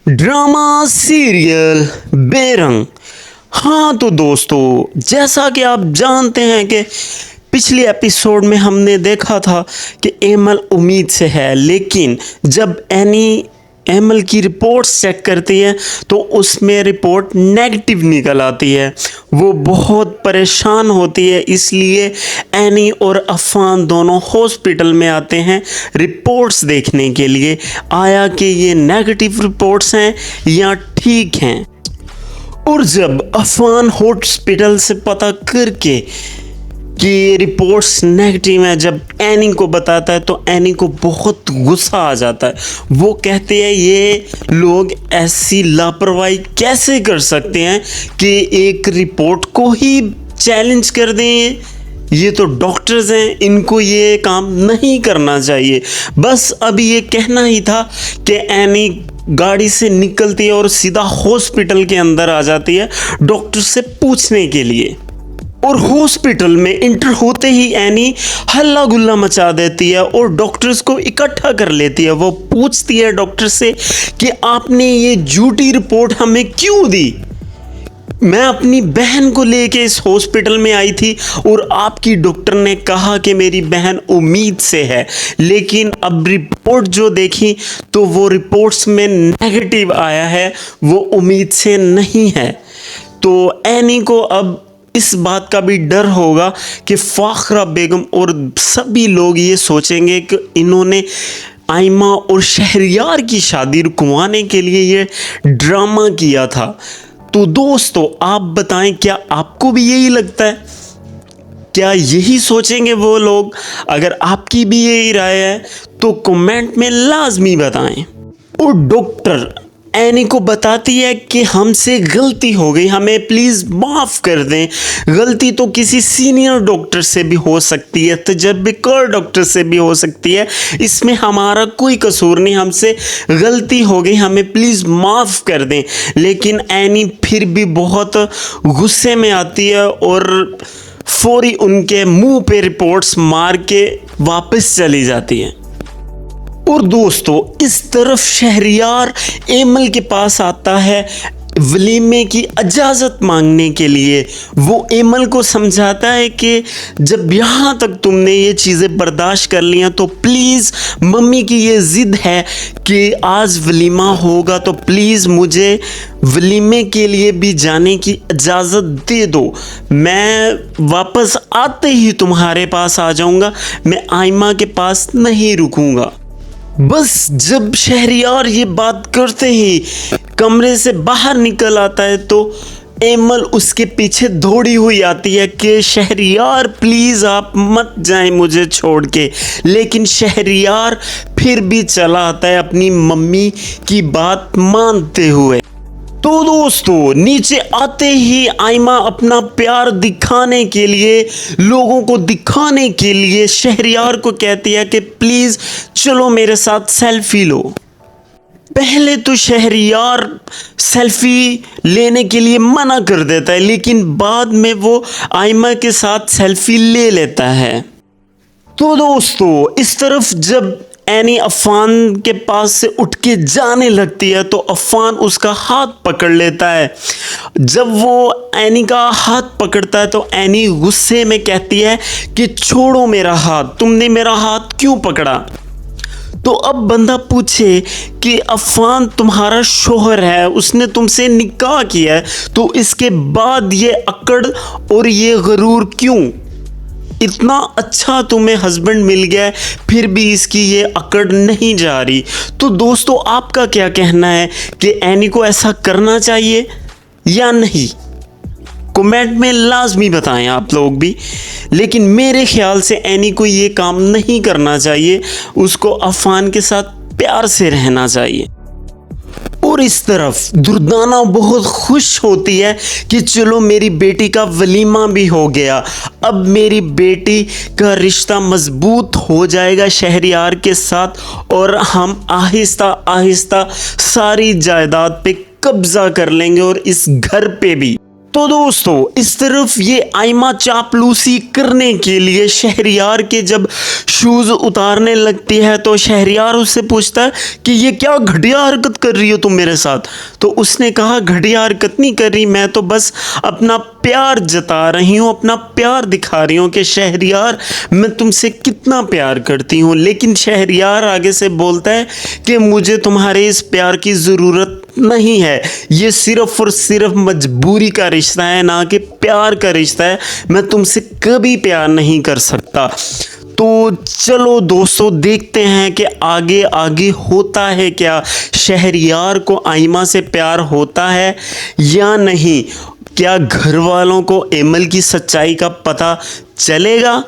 Drama serial बेरंग। हाँ तो दोस्तों, जैसा कि आप जानते हैं कि पिछले एपिसोड में हमने देखा था कि एमल उम्मीद से है, लेकिन जब एनी एमल की रिपोर्ट चेक करती है तो उसमें रिपोर्ट नेगेटिव निकल आती है। वो बहुत परेशान होती है, इसलिए एनी और अफान दोनों हॉस्पिटल में आते हैं रिपोर्ट्स देखने के लिए, आया कि ये नेगेटिव रिपोर्ट्स हैं या ठीक हैं। और जब अफान हॉस्पिटल से पता करके कि ये रिपोर्ट्स नेगेटिव हैं जब एनी को बताता है तो एनी को बहुत गुस्सा आ जाता है। वो कहते हैं ये लोग ऐसी लापरवाही कैसे कर सकते हैं कि एक रिपोर्ट को ही चैलेंज कर दें। ये तो डॉक्टर्स हैं, इनको ये काम नहीं करना चाहिए। बस अभी ये कहना ही था कि एनी गाड़ी से निकलती है और सीधा हॉस्पिटल के अंदर आ जाती है डॉक्टर से पूछने के लिए। और हॉस्पिटल में इंटर होते ही एनी हल्ला गुल्ला मचा देती है और डॉक्टर्स को इकट्ठा कर लेती है। वो पूछती है डॉक्टर से कि आपने ये झूठी रिपोर्ट हमें क्यों दी। मैं अपनी बहन को लेके इस हॉस्पिटल में आई थी और आपकी डॉक्टर ने कहा कि मेरी बहन उम्मीद से है, लेकिन अब रिपोर्ट जो देखी तो वो रिपोर्ट्स में नेगेटिव आया है, वो उम्मीद से नहीं है। तो एनी को अब इस बात का भी डर होगा कि फाखरा बेगम और सभी लोग ये सोचेंगे कि इन्होंने आयमा और शहरियार की शादी रुकवाने के लिए ये ड्रामा किया था। तो दोस्तों, आप बताएं, क्या आपको भी यही लगता है? क्या यही सोचेंगे वो लोग? अगर आपकी भी यही राय है तो कमेंट में लाजमी बताएं। और डॉक्टर एनी को बताती है कि हमसे गलती हो गई, हमें प्लीज़ माफ़ कर दें। गलती तो किसी सीनियर डॉक्टर से भी हो सकती है, तजर्बेकार डॉक्टर से भी हो सकती है, इसमें हमारा कोई कसूर नहीं, हमसे गलती हो गई, हमें प्लीज़ माफ़ कर दें। लेकिन एनी फिर भी बहुत गुस्से में आती है और फौरी उनके मुंह पे रिपोर्ट्स मार के वापस चली जाती है। और दोस्तों, इस तरफ शहरियार एमल के पास आता है वलीमे की इजाज़त मांगने के लिए। वो एमल को समझाता है कि जब यहाँ तक तुमने ये चीज़ें बर्दाश्त कर लिया तो प्लीज़, मम्मी की ये ज़िद है कि आज वलीमा होगा तो प्लीज़ मुझे वलीमे के लिए भी जाने की इजाज़त दे दो। मैं वापस आते ही तुम्हारे पास आ जाऊँगा, मैं आयमा के पास नहीं रुकूँगा। बस जब शहरियार ये बात करते ही कमरे से बाहर निकल आता है तो एमल उसके पीछे दौड़ी हुई आती है कि शहरियार प्लीज़ आप मत जाएं मुझे छोड़ के। लेकिन शहरियार फिर भी चला आता है अपनी मम्मी की बात मानते हुए। तो दोस्तों, नीचे आते ही आयमा अपना प्यार दिखाने के लिए, लोगों को दिखाने के लिए शहरियार को कहती है कि प्लीज़ चलो मेरे साथ सेल्फी लो। पहले तो शहरियार सेल्फी लेने के लिए मना कर देता है, लेकिन बाद में वो आयमा के साथ सेल्फी ले लेता है। तो दोस्तों, इस तरफ जब एनी अफान के पास से उठ के जाने लगती है तो अफान उसका हाथ पकड़ लेता है। जब वो एनी का हाथ पकड़ता है तो एनी गुस्से में कहती है कि छोड़ो मेरा हाथ, तुमने मेरा हाथ क्यों पकड़ा? तो अब बंदा पूछे कि अफान तुम्हारा शोहर है, उसने तुमसे निकाह किया है, तो इसके बाद ये अकड़ और ये गरूर क्यों? इतना अच्छा तुम्हें हस्बैंड मिल गया है फिर भी इसकी ये अकड़ नहीं जा रही। तो दोस्तों, आपका क्या कहना है कि एनी को ऐसा करना चाहिए या नहीं? कमेंट में लाजमी बताएं आप लोग भी। लेकिन मेरे ख्याल से एनी को ये काम नहीं करना चाहिए, उसको अफान के साथ प्यार से रहना चाहिए। और इस तरफ दुर्दाना बहुत खुश होती है कि चलो मेरी बेटी का वलीमा भी हो गया, अब मेरी बेटी का रिश्ता मजबूत हो जाएगा शहरियार के साथ और हम आहिस्ता आहिस्ता सारी जायदाद पे कब्जा कर लेंगे और इस घर पे भी। तो दोस्तों इस तरफ ये आइमा चापलूसी करने के लिए शहरयार के जब शूज़ उतारने लगती है तो शहरयार उससे पूछता है कि ये क्या घटिया हरकत कर रही हो तुम मेरे साथ। तो उसने कहा घटिया हरकत नहीं कर रही, मैं तो बस अपना प्यार जता रही हूँ, अपना प्यार दिखा रही हूँ कि शहरयार मैं तुमसे कितना प्यार करती हूँ। लेकिन शहरयार आगे से बोलता है कि मुझे तुम्हारे इस प्यार की ज़रूरत नहीं है, ये सिर्फ और सिर्फ मजबूरी का रिश्ता है, ना कि प्यार का रिश्ता है, मैं तुमसे कभी प्यार नहीं कर सकता। तो चलो दोस्तों देखते हैं कि आगे आगे होता है क्या, शहरयार को आइमा से प्यार होता है या नहीं, क्या घर वालों को एमल की सच्चाई का पता चलेगा।